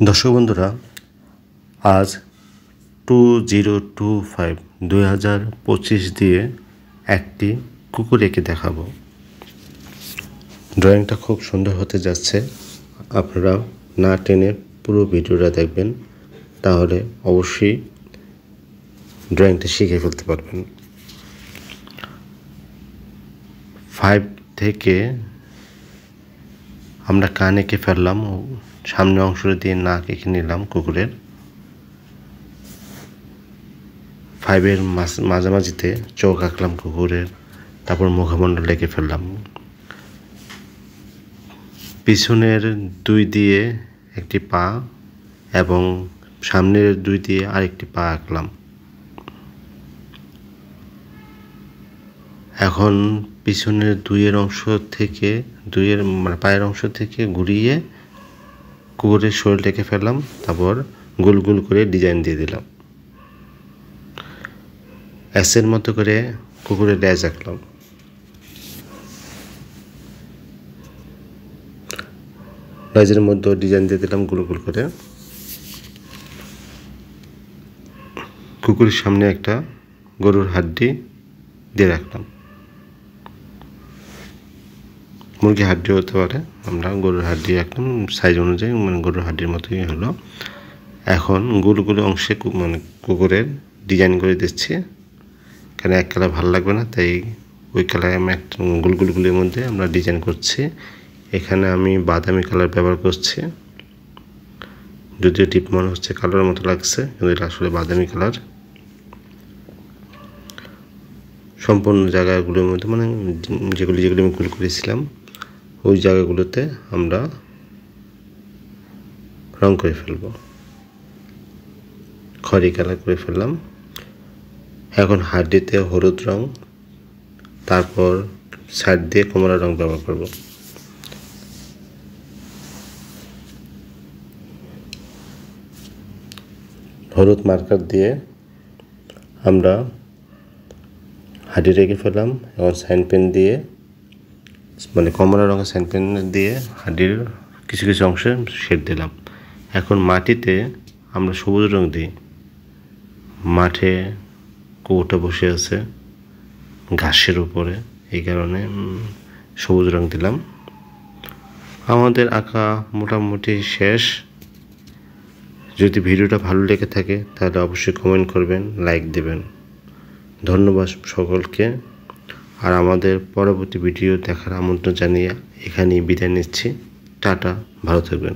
দর্শক বন্ধুরা, আজ 2025 দিয়ে একটি কুকুর এঁকে দেখাবো। ড্রয়িংটা খুব সুন্দর হতে যাচ্ছে। আপনারা না টেনে পুরো ভিডিওটা দেখবেন, তাহলে অবশ্যই ড্রয়িংটা শিখে ফেলতে পারবেন। 5 থেকে আমরা কান এঁকে ফেললাম, সামনের অংশ দিয়ে নাক এঁকে নিলাম কুকুরের। 5-এর মাঝামাঝিতে চোখ আঁকলাম কুকুরের, তারপর মুখমণ্ডল এঁকে ফেললাম। পিছনের 2 দিয়ে একটি পা এবং সামনের 2 দিয়ে আরেকটি পা আঁকলাম। এখন পিছনের 2-এর অংশ থেকে পায়ের অংশ থেকে ঘুরিয়ে কুকুরের শরীর এঁকে ফেললাম, তারপর গোল গোল করে ডিজাইন দিয়ে দিলাম। এসের মতো করে কুকুরের লেজ আঁকলাম। লেজের মধ্যে ডিজাইন দিয়ে দিলাম গোল গোল করে। কুকুরের সামনে একটা গরুর হাড্ডি দিয়ে রাখলাম। মুরগি হাড্ডি হতে পারে, আমরা গরুর হাড্ডি রাখলাম সাইজ অনুযায়ী, গরুর হাড্ডির মতোই হলো। এখন গোল গোল অংশে কুকুরের ডিজাইন করে দিচ্ছি। কারণ এক কালার ভালো লাগবে না, তাই ওই কালার আমি একটা গোলগুলির মধ্যে আমরা ডিজাইন করছি। এখানে আমি বাদামি কালার ব্যবহার করছি, যদিও টিপ মনে হচ্ছে কালারের মতো লাগছে, কিন্তু এটা আসলে বাদামি কালার। সম্পূর্ণ জায়গাগুলোর মধ্যে যেগুলি আমি গোল করেছিলাম ওই জায়গাগুলোতে আমরা রং করে ফেলব, খড়ি কালার করে ফেললাম। এখন হাড্ডিতে হলুদ রং, তারপর সাইড দিয়ে কমলা রং ব্যবহার করব। হলুদ মার্কার দিয়ে আমরা হাড্ডি রেখে ফেললাম এবং সাইন পেন দিয়ে কমলা রঙের সাইন পেন দিয়ে হাড্ডির কিছু কিছু অংশে শেড দিলাম। এখন মাটিতে আমরা সবুজ রং দিই। মাঠে কুকুরটা বসে আছে ঘাসের উপরে, এই কারণে সবুজ রং দিলাম। আমাদের আঁকা মোটামুটি শেষ। যদি ভিডিওটা ভালো লেগে থাকে তাহলে অবশ্যই কমেন্ট করবেন, লাইক দেবেন। ধন্যবাদ সকলকে। আর আমাদের পরবর্তী ভিডিও দেখার আমন্ত্রণ জানিয়ে এখানেই বিদায় নিচ্ছি। টাটা, ভালো থাকবেন।